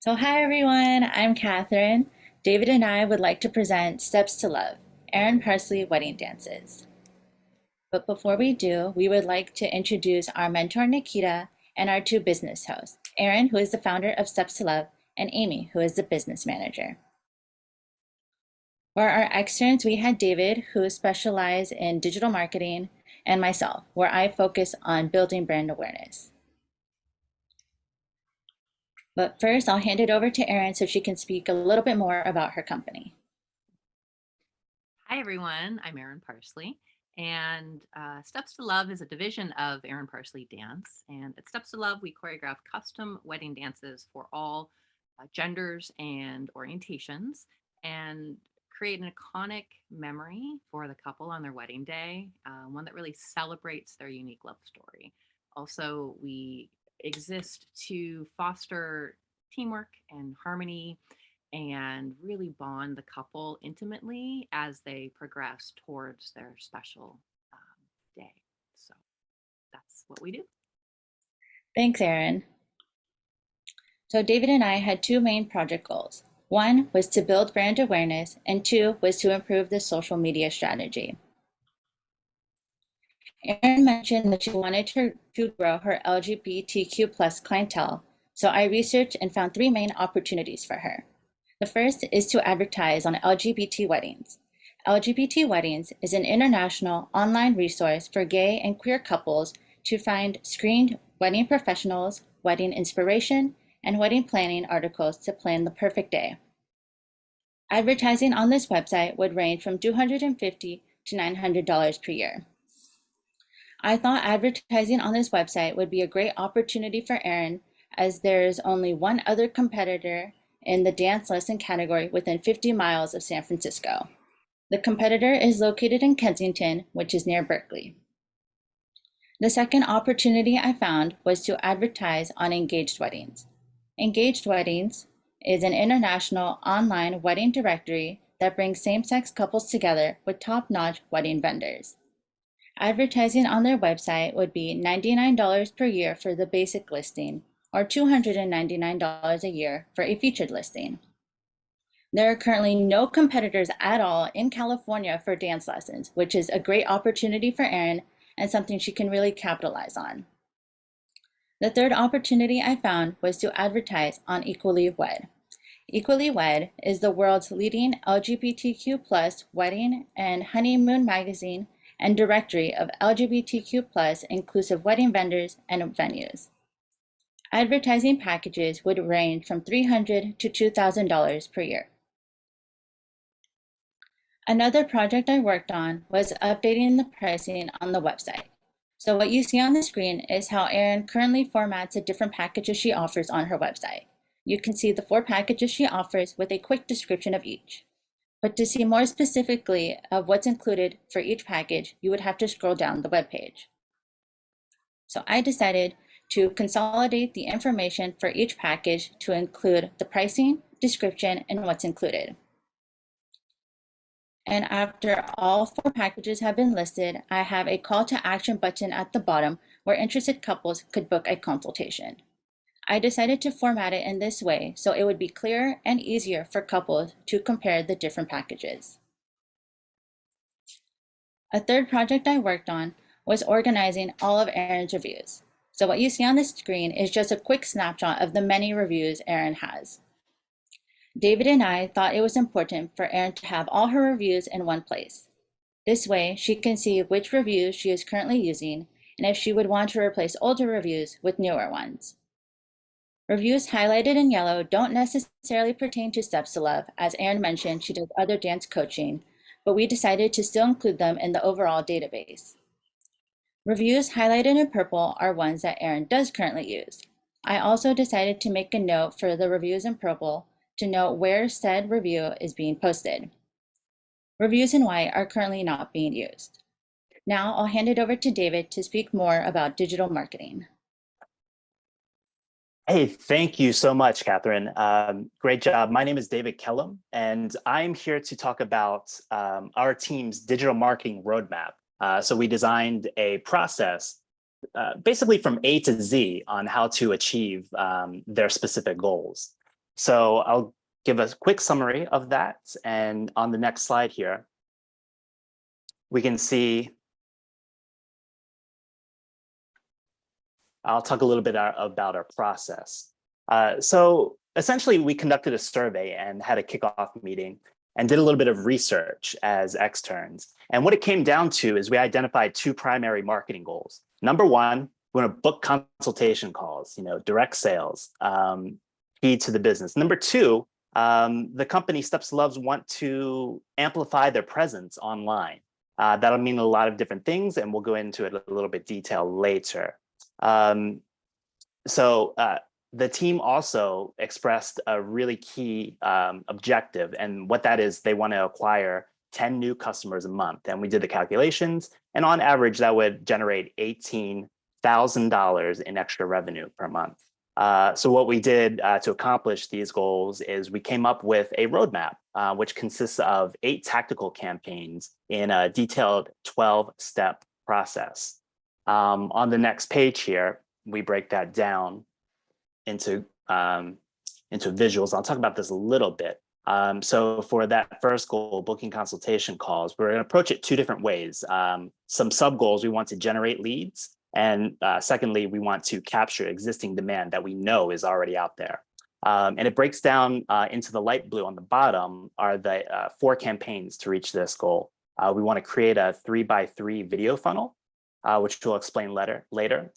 So hi everyone, I'm Catherine. David and I would like to present Steps to Love, Erin Parsley Wedding Dances. But before we do, we would like to introduce our mentor Nikita and our two business hosts, Erin, who is the founder of Steps to Love, and Amy, who is the business manager. For our externs, we had David, who specializes in digital marketing, and myself, where I focus on building brand awareness. But first, I'll hand it over to Erin so she can speak a little bit more about her company. Hi, everyone. I'm Erin Parsley, and Steps to Love is a division of Erin Parsley Dance. And at Steps to Love, we choreograph custom wedding dances for all genders and orientations and create an iconic memory for the couple on their wedding day, one that really celebrates their unique love story. Also, we exist to foster teamwork and harmony and really bond the couple intimately as they progress towards their special day. So that's what we do. Thanks, Erin. So David and I had two main project goals. One was to build brand awareness, and two was to improve the social media strategy. Erin mentioned that she wanted to grow her LGBTQ plus clientele, so I researched and found three main opportunities for her. The first is to advertise on LGBT weddings. LGBT Weddings is an international online resource for gay and queer couples to find screened wedding professionals, wedding inspiration, and wedding planning articles to plan the perfect day. Advertising on this website would range from $250 to $900 per year. I thought advertising on this website would be a great opportunity for Erin, as there is only one other competitor in the dance lesson category within 50 miles of San Francisco. The competitor is located in Kensington, which is near Berkeley. The second opportunity I found was to advertise on Engaged Weddings. Engaged Weddings is an international online wedding directory that brings same-sex couples together with top-notch wedding vendors. Advertising on their website would be $99 per year for the basic listing, or $299 a year for a featured listing. There are currently no competitors at all in California for dance lessons, which is a great opportunity for Erin and something she can really capitalize on. The third opportunity I found was to advertise on Equally Wed. Equally Wed is the world's leading LGBTQ plus wedding and honeymoon magazine and directory of LGBTQ plus inclusive wedding vendors and venues. Advertising packages would range from $300 to $2,000 per year. Another project I worked on was updating the pricing on the website. So what you see on the screen is how Erin currently formats the different packages she offers on her website. You can see the 4 packages she offers with a quick description of each. But to see more specifically of what's included for each package, you would have to scroll down the webpage. So I decided to consolidate the information for each package to include the pricing, description, and what's included. And after all 4 packages have been listed, I have a call to action button at the bottom where interested couples could book a consultation. I decided to format it in this way so it would be clearer and easier for couples to compare the different packages. A third project I worked on was organizing all of Erin's reviews. So what you see on the screen is just a quick snapshot of the many reviews Erin has. David and I thought it was important for Erin to have all her reviews in one place. This way, she can see which reviews she is currently using and if she would want to replace older reviews with newer ones. Reviews highlighted in yellow don't necessarily pertain to Steps to Love. As Erin mentioned, she does other dance coaching, but we decided to still include them in the overall database. Reviews highlighted in purple are ones that Erin does currently use. I also decided to make a note for the reviews in purple to note where said review is being posted. Reviews in white are currently not being used. Now I'll hand it over to David to speak more about digital marketing. Hey, thank you so much, Catherine. Great job. My name is David Kellum, and I'm here to talk about our team's digital marketing roadmap. So we designed a process basically from A to Z on how to achieve their specific goals. So I'll give a quick summary of that. And on the next slide here, we can see, I'll talk a little bit about our process. So essentially, we conducted a survey and had a kickoff meeting and did a little bit of research as externs. And what it came down to is we identified two primary marketing goals. Number one, we want to book consultation calls, direct sales, key to the business. Number two, the company Steps to Love want to amplify their presence online. That'll mean a lot of different things, and we'll go into it a little bit detail later. The team also expressed a really key objective, and what that is, they want to acquire 10 new customers a month. And we did the calculations, and on average, that would generate $18,000 in extra revenue per month. So what we did to accomplish these goals is we came up with a roadmap, which consists of 8 tactical campaigns in a detailed 12-step process. On the next page here, we break that down into visuals. I'll talk about this a little bit. So for that first goal, booking consultation calls, we're going to approach it 2 different ways. Some sub goals, we want to generate leads. And secondly, we want to capture existing demand that we know is already out there. And it breaks down into the light blue on the bottom are the 4 campaigns to reach this goal. We want to create a 3x3 video funnel, which we'll explain later.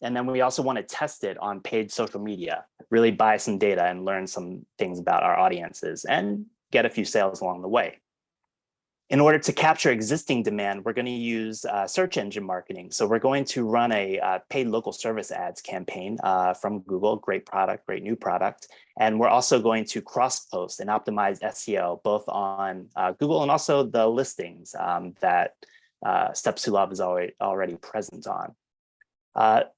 And then we also want to test it on paid social media, really buy some data and learn some things about our audiences and get a few sales along the way. In order to capture existing demand, we're going to use search engine marketing. So we're going to run a paid local service ads campaign from Google, great product, great new product. And we're also going to cross-post and optimize SEO, both on Google and also the listings that Steps to Love is already present on.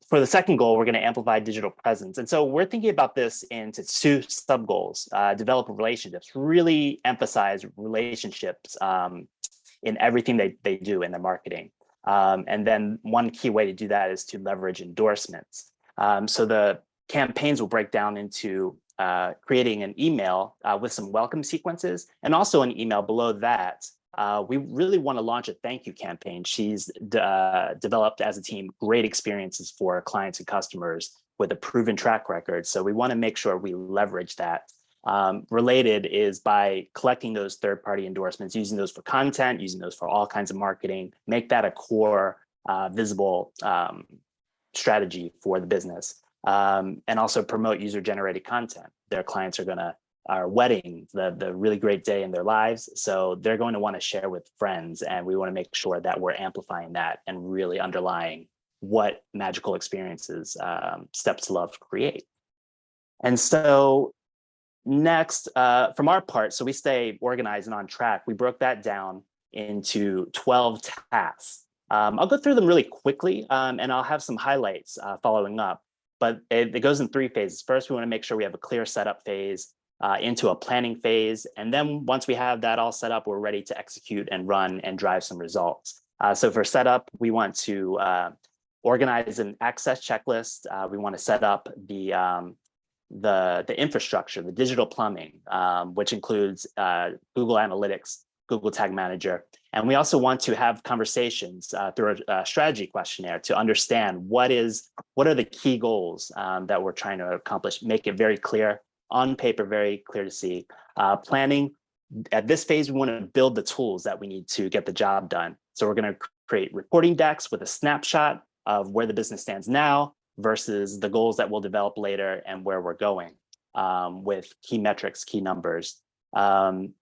For the second goal, we're going to amplify digital presence. And so we're thinking about this into 2 sub goals: develop relationships, really emphasize relationships in everything they do in their marketing. And then one key way to do that is to leverage endorsements. So the campaigns will break down into creating an email with some welcome sequences, and also an email below that. We really want to launch a thank you campaign. She's developed as a team great experiences for clients and customers with a proven track record. So we want to make sure we leverage that. Related is by collecting those third-party endorsements, using those for content, using those for all kinds of marketing, make that a core visible strategy for the business. And also promote user-generated content. Their clients are wedding, the really great day in their lives. So they're going to want to share with friends, and we want to make sure that we're amplifying that and really underlying what magical experiences Steps to Love create. And so next, from our part, so we stay organized and on track, we broke that down into 12 tasks. I'll go through them really quickly, and I'll have some highlights following up, but it goes in 3 phases. First, we want to make sure we have a clear setup phase, into a planning phase. And then once we have that all set up, we're ready to execute and run and drive some results. So for setup, we want to organize an access checklist. We want to set up the infrastructure, the digital plumbing, which includes Google Analytics, Google Tag Manager. And we also want to have conversations through a strategy questionnaire to understand what are the key goals that we're trying to accomplish, make it very clear on paper, very clear to see. Planning, at this phase, we want to build the tools that we need to get the job done. So we're going to create reporting decks with a snapshot of where the business stands now versus the goals that we'll develop later and where we're going, with key metrics, key numbers. We want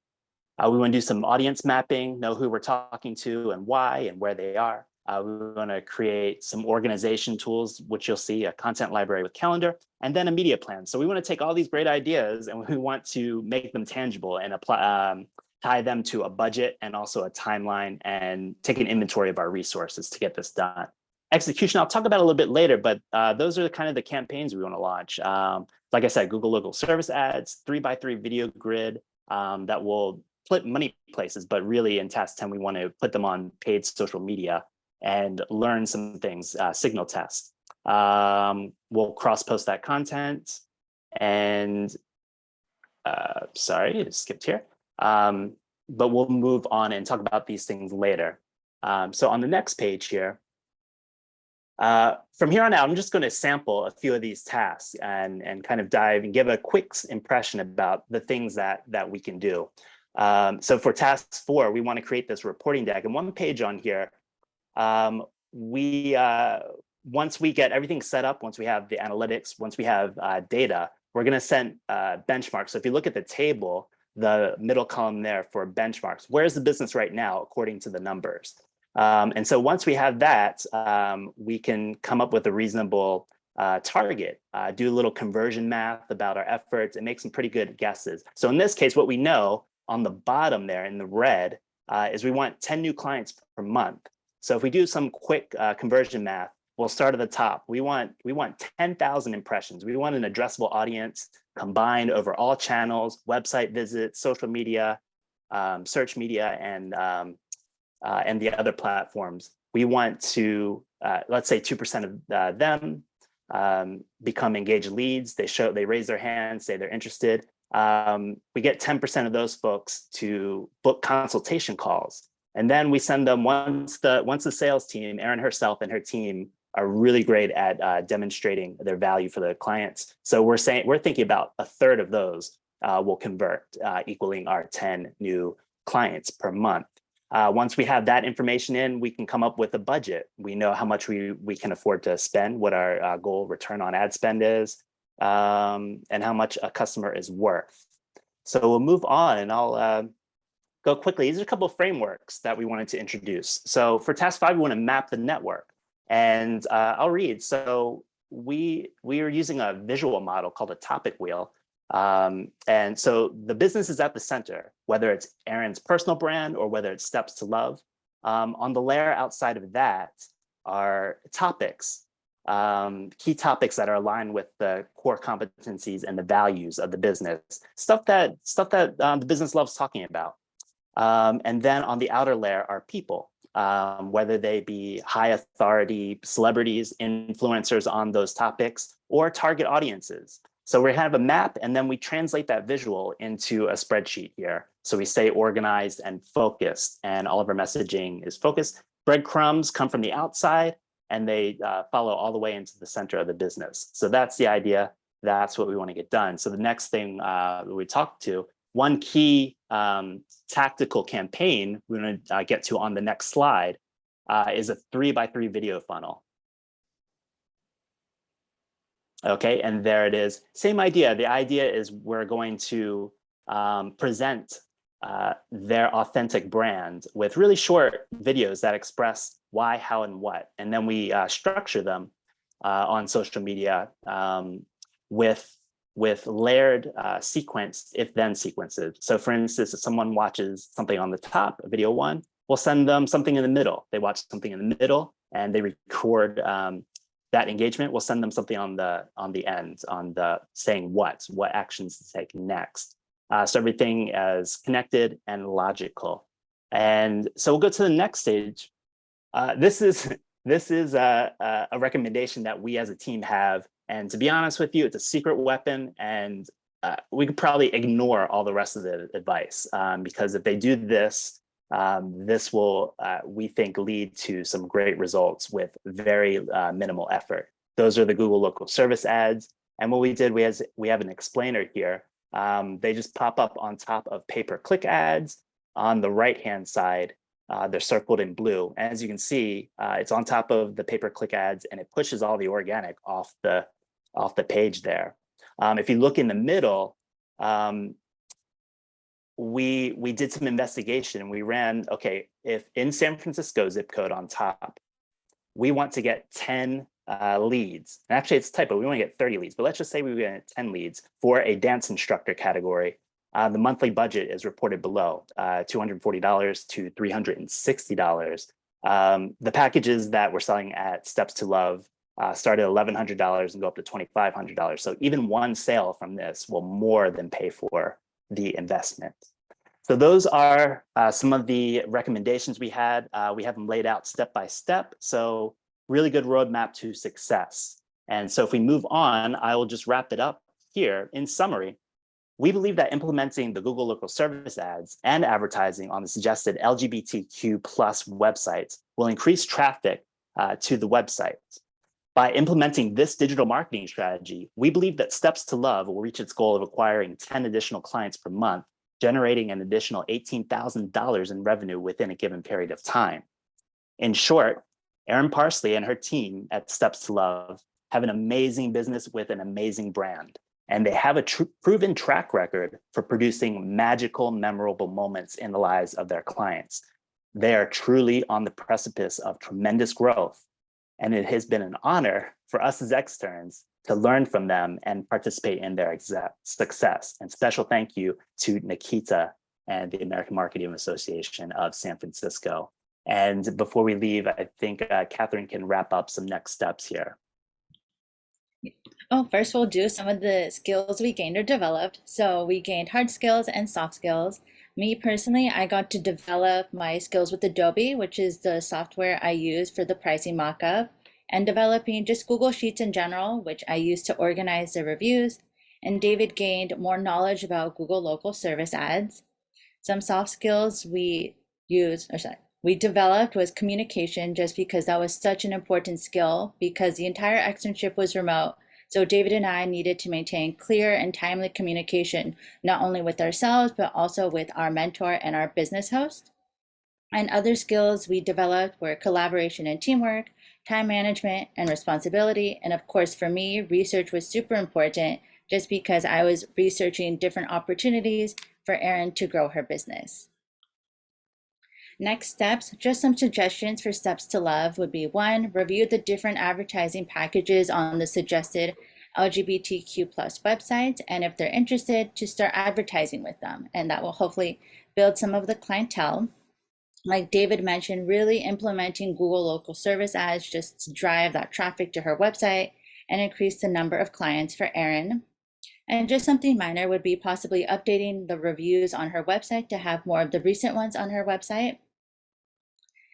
to do some audience mapping, know who we're talking to and why and where they are. We want to create some organization tools, which you'll see, a content library with calendar, and then a media plan. So we want to take all these great ideas and we want to make them tangible and apply, tie them to a budget and also a timeline, and take an inventory of our resources to get this done. Execution, I'll talk about a little bit later, but those are kind of the campaigns we want to launch. Like I said, Google local service ads, 3x3 video grid that will put money places, but really in task 10, we want to put them on paid social media and learn some things, signal test. We'll cross-post that content, and sorry, it skipped here. But we'll move on and talk about these things later. So on the next page here, from here on out, I'm just going to sample a few of these tasks and kind of dive and give a quick impression about the things that we can do. So for task 4, we want to create this reporting deck. And one page on here, once we get everything set up, once we have the analytics, once we have data, we're going to set benchmarks. So if you look at the table, the middle column there for benchmarks, where's the business right now according to the numbers? And so once we have that, we can come up with a reasonable target, do a little conversion math about our efforts, and make some pretty good guesses. So in this case, what we know on the bottom there in the red is we want 10 new clients per month. So if we do some quick conversion math, we'll start at the top. We want 10,000 impressions. We want an addressable audience combined over all channels, website visits, social media, search media, and the other platforms. We want to, let's say 2% of them become engaged leads. They raise their hand, say they're interested. We get 10% of those folks to book consultation calls. And then we send them once the sales team, Erin herself and her team, are really great at demonstrating their value for their clients. So we're thinking about a third of those will convert, equaling our 10 new clients per month. Once we have that information in, we can come up with a budget. We know how much we can afford to spend, what our goal return on ad spend is, and how much a customer is worth. So we'll move on, and I'll go quickly. These are a couple of frameworks that we wanted to introduce. So for task 5, we want to map the network. And I'll read. So we are using a visual model called a topic wheel. And so the business is at the center, whether it's Erin's personal brand or whether it's Steps to Love. On the layer outside of that are topics, key topics that are aligned with the core competencies and the values of the business, stuff that the business loves talking about. And then on the outer layer are people. Whether they be high authority celebrities, influencers on those topics, or target audiences. So we have a map, and then we translate that visual into a spreadsheet here. So we stay organized and focused, and all of our messaging is focused. Breadcrumbs come from the outside, and they follow all the way into the center of the business. So that's the idea. That's what we want to get done. So the next thing we talk to, one key tactical campaign we're going to get to on the next slide is a 3x3 video funnel. Okay, and there it is. Same idea. The idea is we're going to present their authentic brand with really short videos that express why, how, and what. And then we structure them on social media with layered sequenced if-then sequences. So for instance, if someone watches something on the top, video 1, we'll send them something in the middle. They watch something in the middle and they record that engagement. We'll send them something on the end, on the saying what actions to take next. So everything is connected and logical. And so we'll go to the next stage. This is a recommendation that we as a team have. And to be honest with you, it's a secret weapon, and we could probably ignore all the rest of the advice because if they do this, this will, we think, lead to some great results with very minimal effort. Those are the Google local service ads. And what we did, we have an explainer here. They just pop up on top of pay-per-click ads. On the right-hand side, they're circled in blue. And as you can see, it's on top of the pay-per-click ads, and it pushes all the organic off the page there. If you look in the middle, we did some investigation and we ran, okay, if in San Francisco zip code on top, we want to get 10 leads. And actually it's a typo, we want to get 30 leads, but let's just say we get 10 leads for a dance instructor category. The monthly budget is reported below, $240 to $360. The packages that we're selling at Steps to Love start at $1,100 and go up to $2,500. So even one sale from this will more than pay for the investment. So those are some of the recommendations we had. We have them laid out step by step. So really good roadmap to success. And so if we move on, I will just wrap it up here. In summary, We believe that implementing the Google local service ads and advertising on the suggested LGBTQ plus websites will increase traffic to the website. By implementing this digital marketing strategy, we believe that Steps to Love will reach its goal of acquiring 10 additional clients per month, generating an additional $18,000 in revenue within a given period of time. In short, Erin Parsley and her team at Steps to Love have an amazing business with an amazing brand, and they have a proven track record for producing magical, memorable moments in the lives of their clients. They are truly on the precipice of tremendous growth, and it has been an honor for us as externs to learn from them and participate in their success. And special thank you to Nikita and the American Marketing Association of San Francisco. And before we leave, I think Catherine can wrap up some next steps here. Oh, first we'll do some of the skills we gained or developed. So we gained hard skills and soft skills. Me personally, I got to develop my skills with Adobe, which is the software I use for the pricing mockup, and developing just Google Sheets in general, which I use to organize the reviews. And David gained more knowledge about Google local service ads. Some soft skills we developed was communication, just because that was such an important skill because the entire externship was remote. So David and I needed to maintain clear and timely communication, not only with ourselves, but also with our mentor and our business host. And other skills we developed were collaboration and teamwork, time management and responsibility. And of course, for me, research was super important just because I was researching different opportunities for Erin to grow her business. Next steps, just some suggestions for Steps to Love would be: 1, review the different advertising packages on the suggested LGBTQ plus websites, and if they're interested, to start advertising with them. And that will hopefully build some of the clientele. Like David mentioned, really implementing Google local service ads just to drive that traffic to her website and increase the number of clients for Erin. And just something minor would be possibly updating the reviews on her website to have more of the recent ones on her website.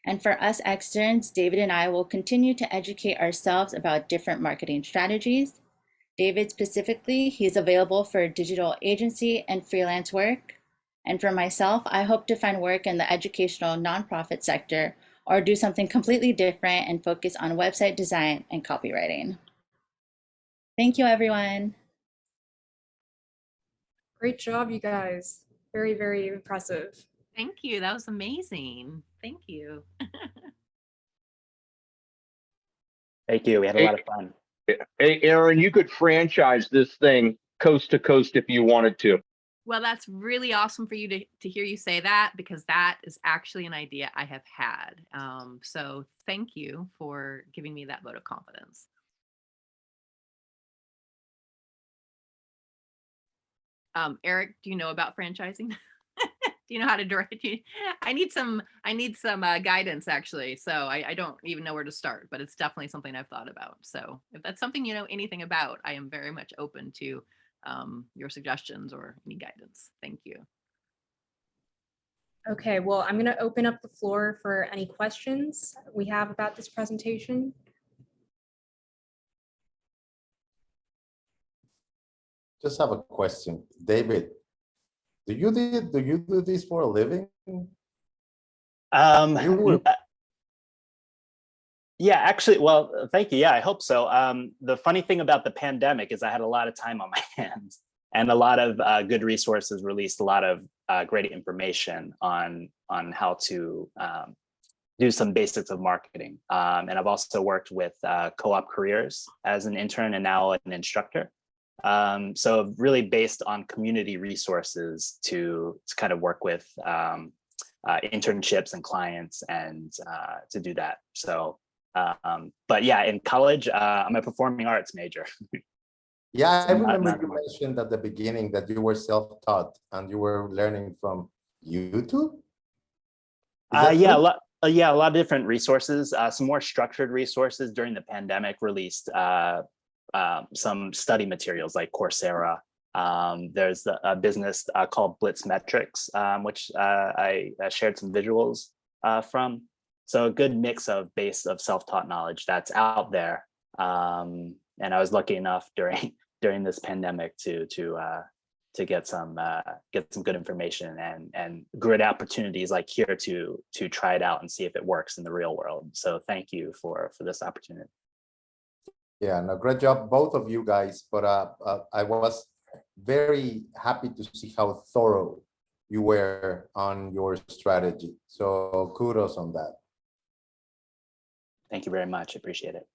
And for us externs, David and I will continue to educate ourselves about different marketing strategies. David specifically, he's available for digital agency and freelance work. And for myself, I hope to find work in the educational nonprofit sector or do something completely different and focus on website design and copywriting. Thank you, everyone. Great job, you guys. Very, very impressive. Thank you. That was amazing. Thank you. Thank you. We had a lot of fun. Hey, Erin, you could franchise this thing coast to coast if you wanted to. Well, that's really awesome for you to hear you say that, because that is actually an idea I have had. So thank you for giving me that vote of confidence. Eric, do you know about franchising? Do you know how to direct you? I need some guidance, actually. So I don't even know where to start, but it's definitely something I've thought about. So if that's something you know anything about, I am very much open to your suggestions or any guidance. Thank you. Okay, well, I'm going to open up the floor for any questions we have about this presentation. Just have a question. David, do you do this for a living? Yeah, actually, well, thank you. Yeah, I hope so. The funny thing about the pandemic is I had a lot of time on my hands, and a lot of good resources released a lot of great information on how to do some basics of marketing. And I've also worked with Co-op Careers as an intern and now an instructor. So really based on community resources to kind of work with internships and clients and to do that. So, but yeah, in college, I'm a performing arts major. Yeah, I remember you mentioned at the beginning that you were self-taught and you were learning from YouTube. Yeah, a lot of different resources. Some more structured resources during the pandemic released some study materials like Coursera. There's a business called Blitz Metrics, which I shared some visuals from. So a good mix of self-taught knowledge that's out there. And I was lucky enough during this pandemic to get some good information and great opportunities like here to try it out and see if it works in the real world. So thank you for this opportunity. Yeah, no, great job, both of you guys. But I was very happy to see how thorough you were on your strategy. So kudos on that. Thank you very much. Appreciate it.